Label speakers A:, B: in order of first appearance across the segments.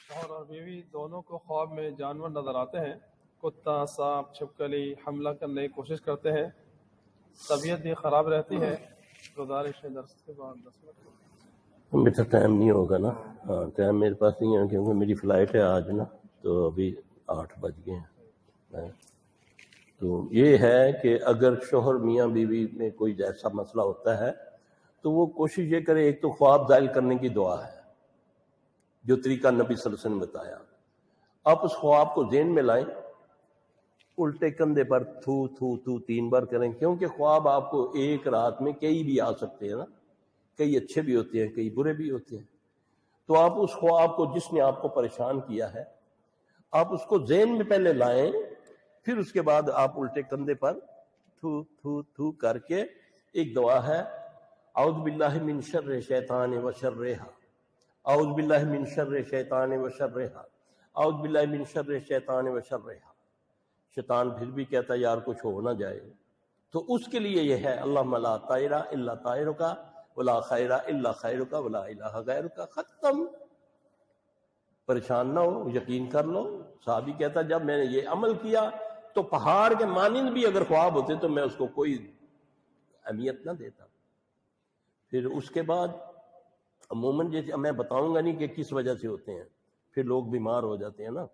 A: شوہر اور بیوی دونوں کو خواب میں جانور نظر آتے ہیں، کتا، سانپ، چھپکلی حملہ کرنے کی کوشش کرتے ہیں، طبیعت بھی خراب رہتی ہے۔ گزارش ہے درس کے بعد 10 منٹ۔
B: بیٹا ٹائم نہیں ہوگا نا؟ ہاں ٹائم میرے پاس نہیں ہے کیونکہ میری فلائٹ ہے آج نا، تو ابھی 8 بج گئے ہیں۔ تو یہ ہے کہ اگر شوہر میاں بیوی میں کوئی ایسا مسئلہ ہوتا ہے تو وہ کوشش یہ کرے، ایک تو خواب ظاہر کرنے کی دعا ہے جو طریقہ نبی صلی اللہ علیہ وسلم نے بتایا۔ آپ اس خواب کو ذہن میں لائیں، الٹے کندھے پر تھو تھو تھو 3 بار کریں، کیونکہ خواب آپ کو ایک رات میں کئی بھی آ سکتے ہیں نا، کئی اچھے بھی ہوتے ہیں، کئی برے بھی ہوتے ہیں۔ تو آپ اس خواب کو جس نے آپ کو پریشان کیا ہے، آپ اس کو ذہن میں پہلے لائیں، پھر اس کے بعد آپ الٹے کندھے پر تھو تھو تھو کر کے ایک دعا ہے، اعوذ باللہ من شر شیطان و شرہا، اعوذ باللہ من شر شیطان و شرہا، اعوذ باللہ من شر شیطان و شرہا۔ شیطان پھر بھی کہتا ہے یار کچھ ہو نہ جائے، تو اس کے لیے یہ ہے اللہم لا طائر الا طائرک ولا خیر الا خیرک ولا الہ غیرک۔ ختم، پریشان نہ ہو، یقین کر لو۔ صحابی کہتا جب میں نے یہ عمل کیا تو پہاڑ کے مانند بھی اگر خواب ہوتے تو میں اس کو کوئی اہمیت نہ دیتا۔ پھر اس کے بعد عموماً جیسے میں بتاؤں گا نہیں کہ کس وجہ سے ہوتے ہیں، پھر لوگ بیمار ہو جاتے ہیں نا،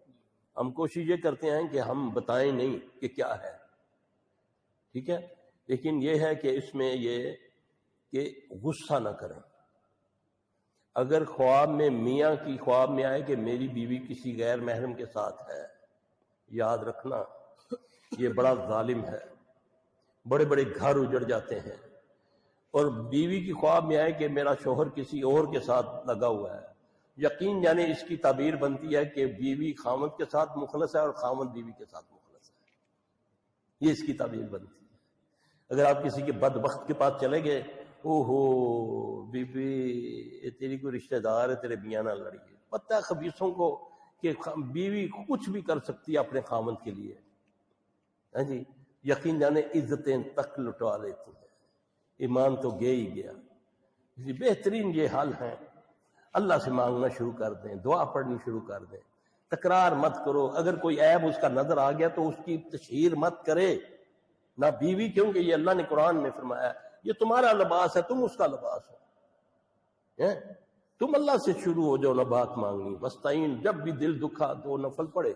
B: ہم کوشش یہ کرتے ہیں کہ ہم بتائیں نہیں کہ کیا ہے، ٹھیک ہے، لیکن یہ ہے کہ اس میں یہ کہ غصہ نہ کریں۔ اگر خواب میں میاں کی خواب میں آئے کہ میری بیوی کسی غیر محرم کے ساتھ ہے، یاد رکھنا یہ بڑا ظالم ہے، بڑے بڑے گھر اجڑ جاتے ہیں۔ اور بیوی کی خواب میں آئے کہ میرا شوہر کسی اور کے ساتھ لگا ہوا ہے، یقین جانے اس کی تعبیر بنتی ہے کہ بیوی خاوند کے ساتھ مخلص ہے اور خاوند بیوی کے ساتھ مخلص ہے، یہ اس کی تعبیر بنتی ہے۔ اگر آپ کسی کے بدبخت کے پاس چلے گئے، او ہو بی بی تیری کوئی رشتہ دار ہے، تیرے میاں نہ لڑیے، پتہ ہے خبیثوں کو کہ بیوی کچھ بھی کر سکتی ہے اپنے خاوند کے لیے، ہاں جی، یقین جانے عزتیں تک لٹوا لیتی ہیں، ایمان تو گیا ہی گیا۔ بہترین یہ حل ہے، اللہ سے مانگنا شروع کر دیں، دعا پڑھنی شروع کر دیں، تکرار مت کرو۔ اگر کوئی عیب اس کا نظر آ گیا تو اس کی تشہیر مت کرے، نہ بیوی، کیونکہ یہ اللہ نے قرآن میں فرمایا یہ تمہارا لباس ہے، تم اس کا لباس ہو۔ تم اللہ سے شروع ہو جاؤ نہ بات مانگنی، وستعین، جب بھی دل دکھا تو نفل پڑھے،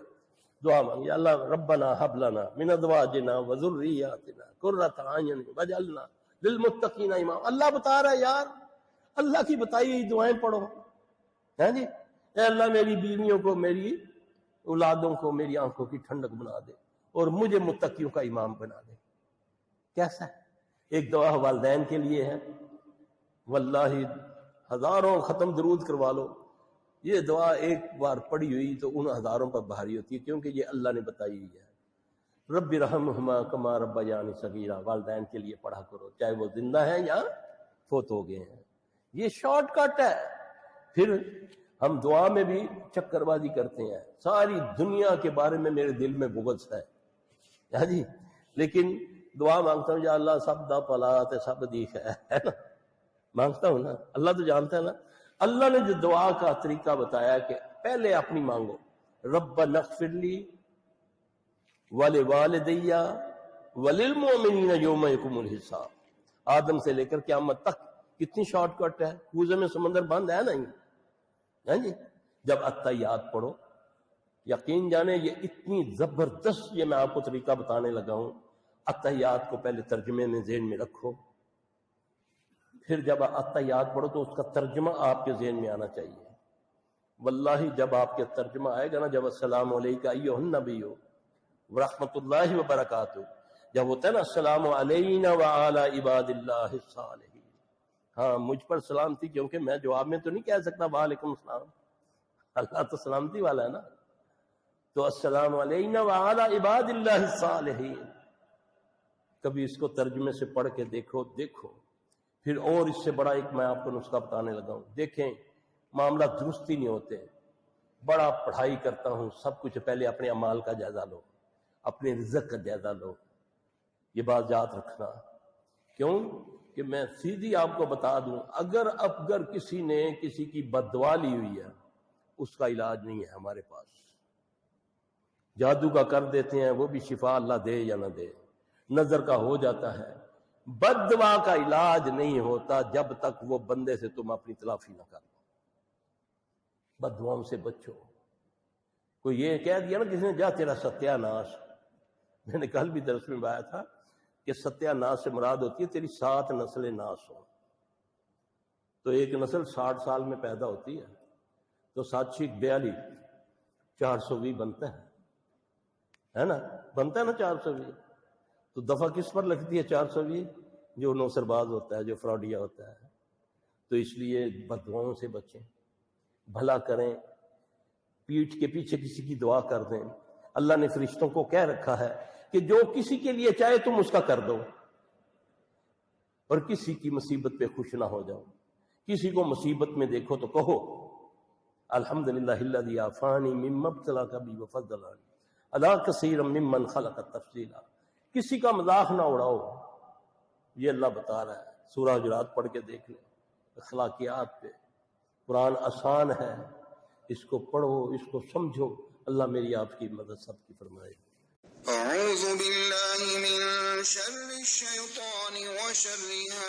B: دعا مانگی، اللہ ربنا حب لنا من ازواجنا وذریاتنا قرۃ اعین واجعلنا للمتقین اماما۔ اللہ بتا رہا ہے یار، اللہ کی بتائی ہوئی دعائیں پڑھو، ہیں جی، اے اللہ میری بیویوں کو، میری اولادوں کو میری آنکھوں کی ٹھنڈک بنا دے اور مجھے متقیوں کا امام بنا دے۔ کیسا ہے؟ ایک دعا والدین کے لیے ہے، واللہ ہزاروں ختم درود کروا لو، یہ دعا ایک بار پڑھی ہوئی تو ان ہزاروں پر بھاری ہوتی ہے، کیونکہ یہ اللہ نے بتائی ہوئی ہے۔ رب ارحمہما کما ربیانی صغیرا، والدین کے لیے پڑھا کرو چاہے وہ زندہ ہیں یا فوت ہو گئے ہیں، یہ شارٹ کٹ ہے۔ پھر ہم دعا میں بھی چکر بازی کرتے ہیں، ساری دنیا کے بارے میں میرے دل میں بغض ہے، ہاں جی، لیکن دعا مانگتا ہوں یا اللہ سب دا پلا تے سب دی خیر، ہے نا، مانگتا ہوں نا، اللہ تو جانتا ہے نا۔ اللہ نے جو دعا کا طریقہ بتایا کہ پہلے اپنی مانگو، ربنا اغفر لی ولوالدی وللمؤمنین یوم یقوم الحساب، آدم سے لے کر قیامت تک کتنی شارٹ کٹ ہے، کوزے میں سمندر بند ہے نہیں، ہاں جی۔ جب التحیات پڑھو، یقین جانے یہ اتنی زبردست، یہ میں آپ کو طریقہ بتانے لگا ہوں، التحیات کو پہلے ترجمے میں ذہن میں رکھو، پھر جب التحیات پڑھو تو اس کا ترجمہ آپ کے ذہن میں آنا چاہیے۔ واللہ جب آپ کے ترجمہ آئے گا نا، جب السلام علیکم ایھا النبی ورحمۃ اللہ وبرکاتہ، جب ہوتا ہے نا السلام علینا وعلی عباد اللہ الصالحین، ہاں مجھ پر سلامتی، کیونکہ میں جواب میں تو نہیں کہہ سکتا وعلیکم السلام، اللہ تو سلامتی والا ہے نا، تو السلام علینا وعلی عباد اللہ الصالحین، کبھی اس کو ترجمے سے پڑھ کے دیکھو۔ پھر اور اس سے بڑا ایک میں آپ کو نسخہ بتانے لگا ہوں، دیکھیں معاملہ درست ہی نہیں ہوتے، بڑا پڑھائی کرتا ہوں سب کچھ، پہلے اپنے اعمال کا جائزہ لو، اپنے رزق کا جائزہ لو، یہ بات یاد رکھنا، کیوں کہ میں سیدھی آپ کو بتا دوں، اگر کسی نے کسی کی بد دعا لی ہوئی ہے اس کا علاج نہیں ہے ہمارے پاس. جادو کا کر دیتے ہیں، وہ بھی شفا اللہ دے یا نہ دے. نظر کا ہو جاتا ہے. بد دعا کا علاج نہیں ہوتا جب تک وہ بندے سے تم اپنی تلافی نہ کر لو. بد دعاؤں سے بچو. کوئی یہ کہہ دیا نا کسی نے جا تیرا ستیہ ناش، میں نے کل بھی درس میں بتایا تھا کہ ستیہ ناش سے مراد ہوتی ہے تیری 7 نسلیں ناش ہوں. تو ایک نسل 60 سال میں پیدا ہوتی ہے تو 7 × 42 420 بنتا ہے نا، بنتا ہے نا 420. تو دفعہ کس پر لگتی ہے 420؟ جو نوسرباز ہوتا ہے، جو فراڈیا ہوتا ہے. تو اس لیے بددعاؤں سے بچیں، بھلا کریں، پیٹھ کے پیچھے کسی کی دعا کر دیں. اللہ نے فرشتوں کو کہہ رکھا ہے کہ جو کسی کے لیے چاہے تم اس کا کر دو، اور کسی کی مصیبت پہ خوش نہ ہو جاؤ. کسی کو مصیبت میں دیکھو تو کہو الحمدللہ الذی عافانی مما ابتلاک بہ وفضلنی علی کثیر ممن خلق تفضیلا. کسی کا مذاق نہ اڑاؤ. یہ اللہ بتا رہا ہے. سورہ حجرات پڑھ کے دیکھ لیں اخلاقیات پہ. قرآن آسان ہے، اس کو پڑھو، اس کو سمجھو. اللہ میری آپ کی مدد سب کی فرمائے.
C: اعوذ باللہ من شر الشیطان وشرها